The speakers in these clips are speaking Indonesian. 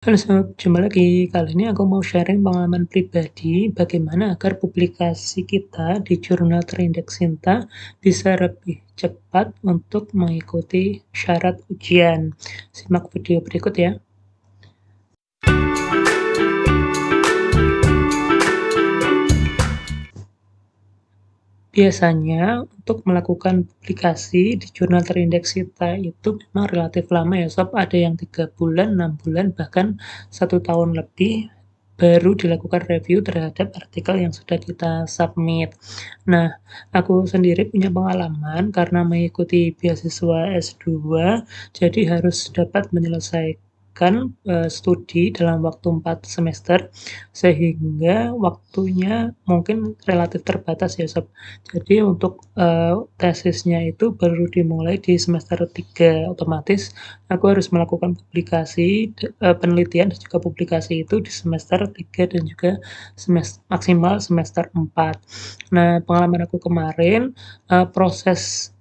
Halo sob, jumpa lagi. Kali ini aku mau sharing pengalaman pribadi bagaimana agar publikasi kita di jurnal terindeks Sinta bisa lebih cepat untuk mengikuti syarat ujian. Simak video berikut ya. Biasanya untuk melakukan publikasi di jurnal terindeks Sinta itu memang relatif lama ya sob, ada yang 3 bulan, 6 bulan, bahkan 1 tahun lebih baru dilakukan review terhadap artikel yang sudah kita submit. Nah, aku sendiri punya pengalaman karena mengikuti beasiswa S2, jadi harus dapat menyelesaikan studi dalam waktu 4 semester, sehingga waktunya mungkin relatif terbatas ya sob. Jadi untuk tesisnya itu baru dimulai di semester 3, otomatis aku harus melakukan publikasi, penelitian dan juga publikasi itu di semester 3 dan juga maksimal semester 4. Nah, pengalaman aku kemarin, proses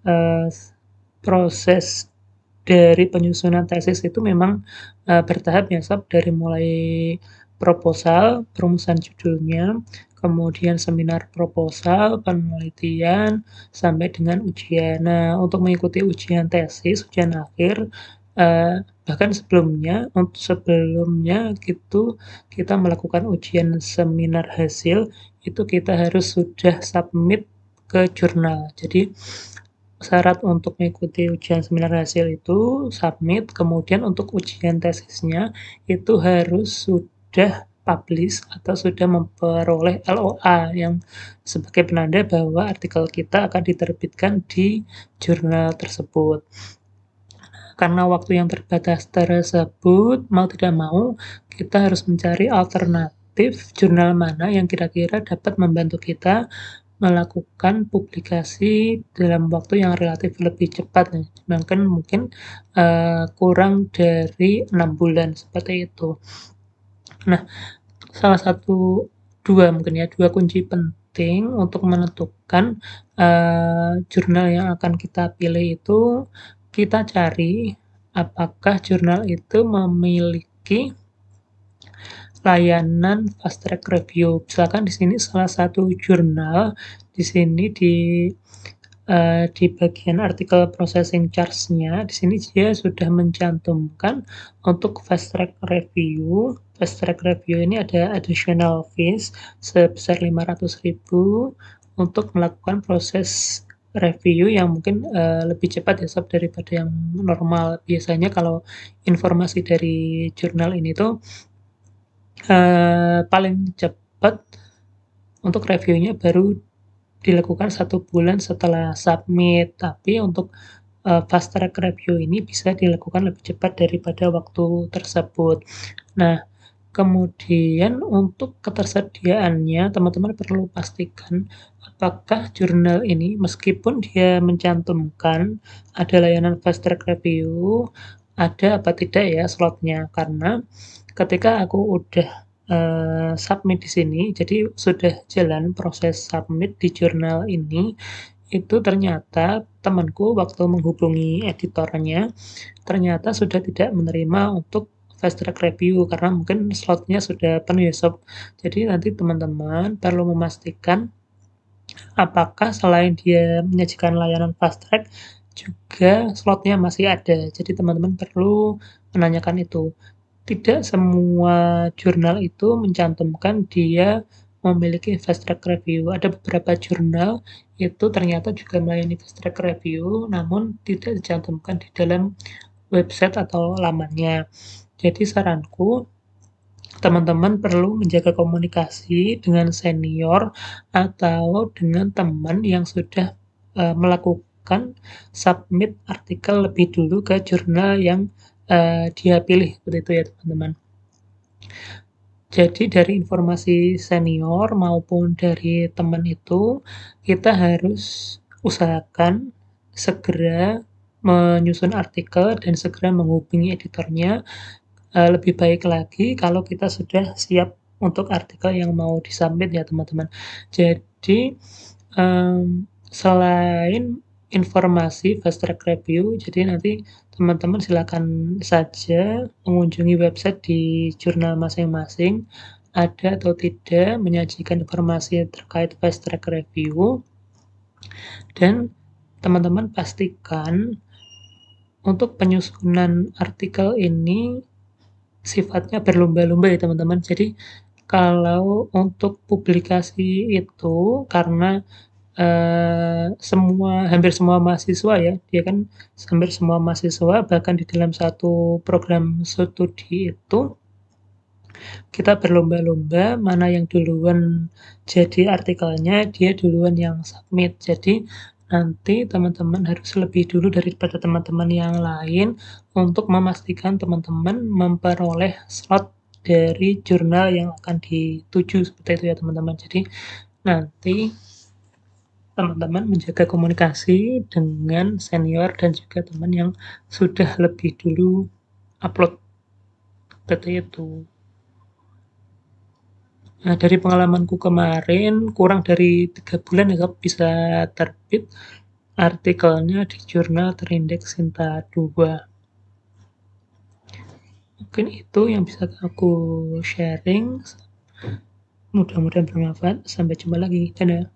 dari penyusunan tesis itu memang bertahap ya sob, dari mulai proposal, perumusan judulnya, kemudian seminar proposal, penelitian, sampai dengan ujian. Nah, untuk mengikuti ujian tesis, ujian akhir, bahkan sebelumnya gitu kita melakukan ujian seminar hasil, itu kita harus sudah submit ke jurnal. Jadi syarat untuk mengikuti ujian seminar hasil itu submit, kemudian untuk ujian tesisnya itu harus sudah publish atau sudah memperoleh LOA yang sebagai penanda bahwa artikel kita akan diterbitkan di jurnal tersebut. Karena waktu yang terbatas tersebut, mau tidak mau kita harus mencari alternatif jurnal mana yang kira-kira dapat membantu kita melakukan publikasi dalam waktu yang relatif lebih cepat nih, bahkan mungkin kurang dari 6 bulan seperti itu. Nah, salah satu dua kunci penting untuk menentukan jurnal yang akan kita pilih itu kita cari apakah jurnal itu memiliki layanan fast track review. Misalkan di sini salah satu jurnal di sini di bagian artikel processing charge-nya, di sini dia sudah mencantumkan untuk fast track review. Fast track review ini ada additional fees sebesar 500.000 untuk melakukan proses review yang mungkin lebih cepat ya sob daripada yang normal. Biasanya kalau informasi dari jurnal ini tuh paling cepat untuk reviewnya baru dilakukan 1 bulan setelah submit, tapi untuk fast track review ini bisa dilakukan lebih cepat daripada waktu tersebut. Nah, kemudian untuk ketersediaannya, teman-teman perlu pastikan apakah jurnal ini meskipun dia mencantumkan ada layanan fast track review, ada apa tidak ya slotnya. Karena ketika aku udah submit di sini, jadi sudah jalan proses submit di jurnal ini, itu ternyata temanku waktu menghubungi editornya, ternyata sudah tidak menerima untuk fast track review karena mungkin slotnya sudah penuh ya sob. Jadi nanti teman-teman perlu memastikan apakah selain dia menyajikan layanan fast track juga slotnya masih ada. Jadi teman-teman perlu menanyakan itu. Tidak semua jurnal itu mencantumkan dia memiliki fast track review. Ada beberapa jurnal itu ternyata juga melayani fast track review, namun tidak dicantumkan di dalam website atau lamannya. Jadi saranku, teman-teman perlu menjaga komunikasi dengan senior atau dengan teman yang sudah melakukan submit artikel lebih dulu ke jurnal yang dia pilih, seperti itu ya teman-teman. Jadi dari informasi senior maupun dari teman itu, kita harus usahakan segera menyusun artikel dan segera menghubungi editornya. Lebih baik lagi kalau kita sudah siap untuk artikel yang mau disubmit ya teman-teman. Jadi selain informasi fast track review. Jadi nanti teman-teman silakan saja mengunjungi website di jurnal masing-masing, ada atau tidak menyajikan informasi terkait fast track review. Dan teman-teman pastikan untuk penyusunan artikel ini sifatnya berlomba-lomba ya teman-teman. Jadi kalau untuk publikasi itu karena hampir semua mahasiswa ya, dia kan hampir semua mahasiswa bahkan di dalam satu program studi itu kita berlomba-lomba mana yang duluan jadi artikelnya, dia duluan yang submit. Jadi nanti teman-teman harus lebih dulu daripada teman-teman yang lain untuk memastikan teman-teman memperoleh slot dari jurnal yang akan dituju, seperti itu ya teman-teman. Jadi nanti teman-teman menjaga komunikasi dengan senior dan juga teman yang sudah lebih dulu upload, seperti itu. Nah, dari pengalamanku kemarin, kurang dari 3 bulan ya bisa terbit artikelnya di jurnal terindeks Sinta 2. Mungkin itu yang bisa aku sharing. Mudah-mudahan bermanfaat. Sampai jumpa lagi. Dadah.